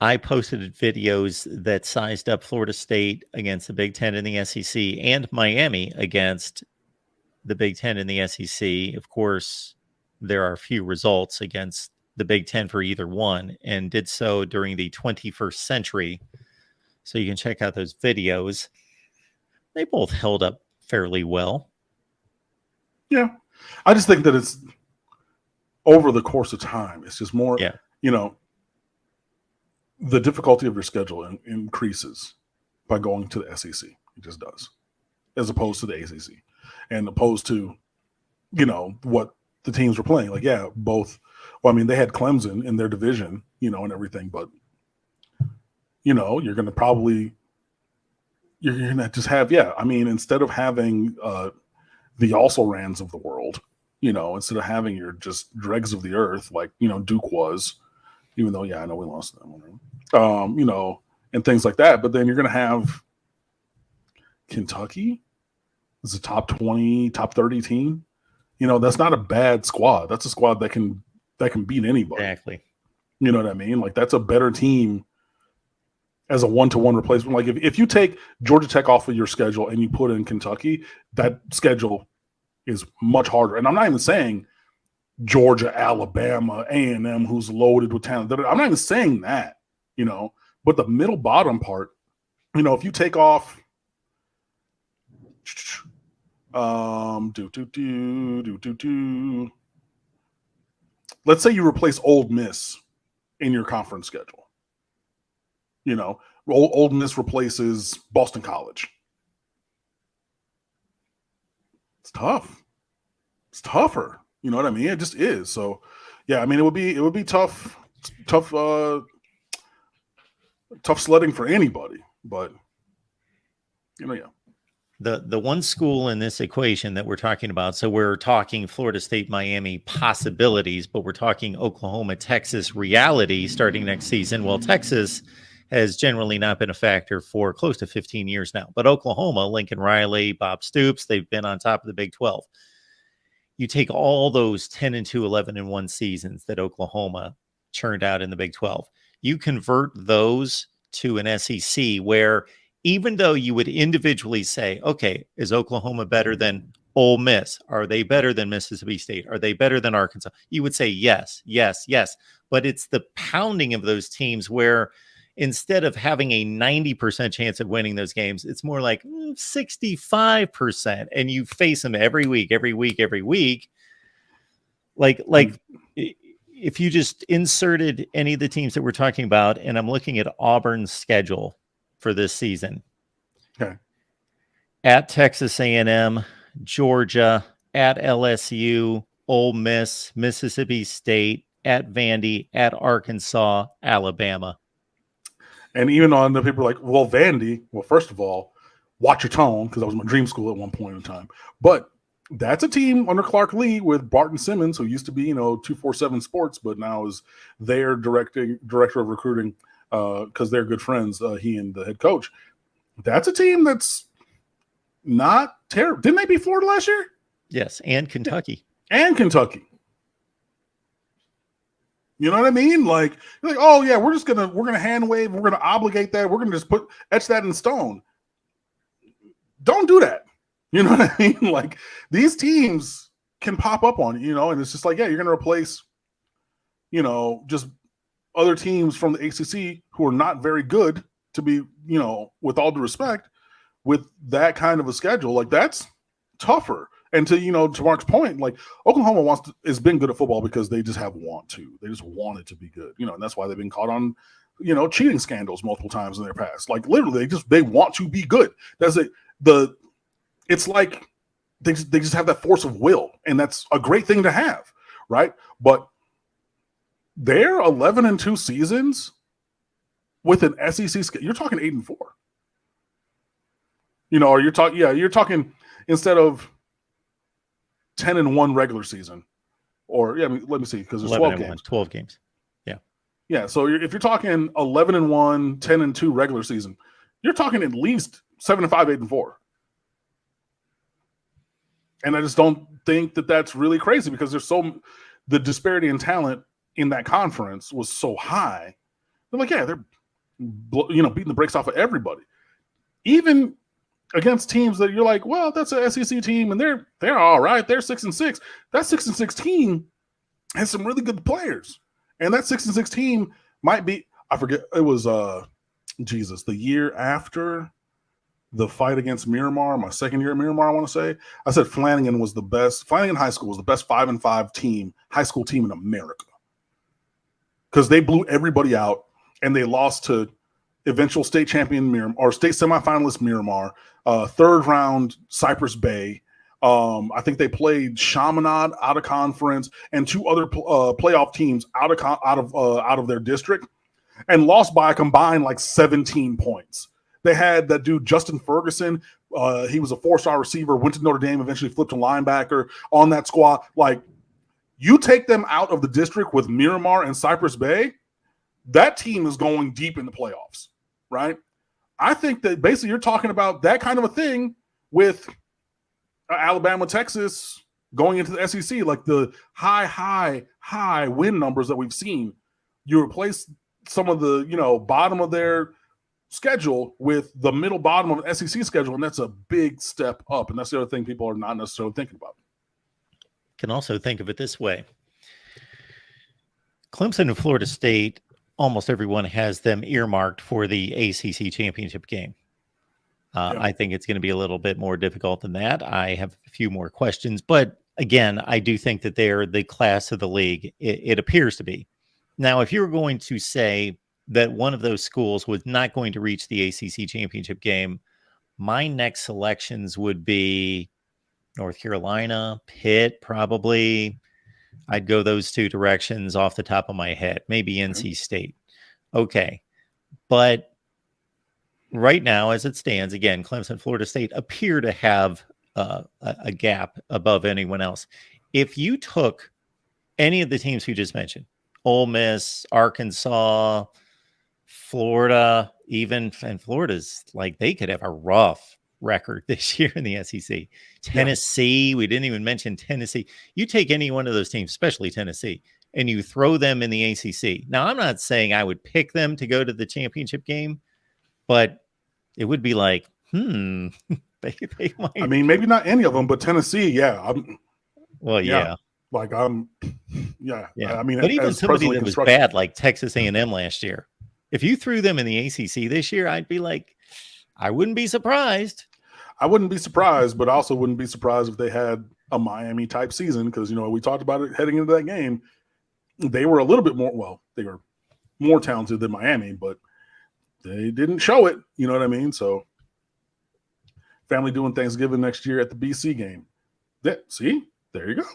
I posted videos that sized up Florida State against the Big Ten and the SEC and Miami against the Big Ten and the SEC. Of course, there are few results against the Big Ten for either one, and did so during the 21st century. So you can check out those videos. They both held up fairly well. Yeah. I just think that it's over the course of time. It's just more, the difficulty of your schedule increases by going to the SEC. It just does, as opposed to the ACC, and opposed to, what the teams were playing. Like, yeah, both. Well, I mean, they had Clemson in their division, and everything, but you're going to probably, you're going to just have, instead of having the also-rans of the world, instead of having your just dregs of the earth, like, Duke was, even though, I know we lost that one, and things like that. But then you're going to have Kentucky as a top 20, top 30 team. That's not a bad squad. That's a squad that can beat anybody. Exactly. You know what I mean? Like, that's a better team as a one-to-one replacement. Like, if you take Georgia Tech off of your schedule and you put in Kentucky, that schedule is much harder. And I'm not even saying Georgia, Alabama, A&M, who's loaded with talent. I'm not even saying that, but the middle bottom part, if you take off let's say you replace Ole Miss in your conference schedule. Ole Miss replaces Boston College. It's tough. It's tougher. You know what I mean? It just is. So, yeah, I mean, it would be tough sledding for anybody. But, yeah. The one school in this equation that we're talking about, so we're talking Florida State, Miami possibilities, but we're talking Oklahoma, Texas reality starting next season. Well, Texas has generally not been a factor for close to 15 years now. But Oklahoma, Lincoln Riley, Bob Stoops, they've been on top of the Big 12. You take all those 10-2, 11-1 seasons that Oklahoma churned out in the Big 12. You convert those to an SEC where, even though you would individually say, okay, is Oklahoma better than Ole Miss? Are they better than Mississippi State? Are they better than Arkansas? You would say yes, yes, yes. But it's the pounding of those teams where instead of having a 90% chance of winning those games, it's more like 65%. And you face them every week. Like if you just inserted any of the teams that we're talking about, and I'm looking at Auburn's schedule for this season. Okay. At Texas A&M, Georgia, at LSU, Ole Miss, Mississippi State, at Vandy, at Arkansas, Alabama. And even on the people like, well, Vandy, well, first of all, watch your tone, because that was my dream school at one point in time. But that's a team under Clark Lee with Barton Simmons, who used to be, 247 Sports, but now is their director of recruiting, because they're good friends, he and the head coach. That's a team that's not terrible. Didn't they beat Florida last year? Yes, and Kentucky. And Kentucky. You know what I mean? Like, oh yeah, we're gonna hand wave, we're gonna obligate that, we're gonna just etch that in stone. Don't do that. You know what I mean? Like, these teams can pop up on you, and it's just like, yeah, you're gonna replace, just other teams from the ACC who are not very good, to be, with all due respect, with that kind of a schedule. Like, that's tougher. And to Mark's point, like, Oklahoma has been good at football because they just have want to. They just want it to be good, and that's why they've been caught on, cheating scandals multiple times in their past. Like, literally, they want to be good. That's it. It's like they just have that force of will, and that's a great thing to have, right? But their 11-2 seasons with an SEC, you're talking 8-4. Or you're talking instead of 10-1 regular season, or let me see, because there's 12 games. 12 games. Yeah. Yeah. So if you're talking 11-1, 10-2 regular season, you're talking at least 7-5, 8-4. And I just don't think that that's really crazy, because the disparity in talent in that conference was so high. They're like, yeah, beating the brakes off of everybody, even against teams that you're like, well, that's an SEC team and they're all right. They're 6-6. That 6-6 team has some really good players, and that 6-6 team might be. I forget, it was the year after the fight against Miramar, my second year at Miramar, I want to say. I said Flanagan was the best. Flanagan High School was the best 5-5 team, high school team in America, because they blew everybody out and they lost to eventual state champion Miramar, or state semifinalist Miramar, third round Cypress Bay. I think they played Chaminade out of conference and two other playoff teams out of their district, and lost by a combined like 17 points. They had that dude Justin Ferguson. He was a 4-star receiver, went to Notre Dame, eventually flipped to linebacker on that squad. Like, you take them out of the district with Miramar and Cypress Bay, that team is going deep in the playoffs, right? I think that basically you're talking about that kind of a thing with Alabama, Texas going into the SEC, like the high win numbers that we've seen. You replace some of the, bottom of their schedule with the middle bottom of the SEC schedule, and that's a big step up. And that's the other thing people are not necessarily thinking about. Can also think of it this way. Clemson and Florida State, almost everyone has them earmarked for the ACC championship game. I think it's going to be a little bit more difficult than that. I have a few more questions, but again, I do think that they're the class of the league. It appears to be. Now, if you're going to say that one of those schools was not going to reach the ACC championship game, my next selections would be North Carolina, Pitt, probably. I'd go those two directions off the top of my head. Maybe NC State. Okay. But right now, as it stands, again, Clemson, Florida State appear to have a gap above anyone else. If you took any of the teams we just mentioned, Ole Miss, Arkansas, Florida, and Florida's like, they could have a rough record this year in the SEC. Tennessee, we didn't even mention Tennessee. You take any one of those teams, especially Tennessee, and you throw them in the ACC. Now, I'm not saying I would pick them to go to the championship game, but it would be like, they might. I mean, maybe not any of them, but Tennessee, yeah. Yeah. Like, I mean, but even somebody that was bad, like Texas A&M last year, if you threw them in the ACC this year, I'd be like, I wouldn't be surprised. I wouldn't be surprised, but I also wouldn't be surprised if they had a Miami type season, because, we talked about it heading into that game. They were a little bit more, they were more talented than Miami, but they didn't show it. You know what I mean? So, family doing Thanksgiving next year at the BC game. See, there you go.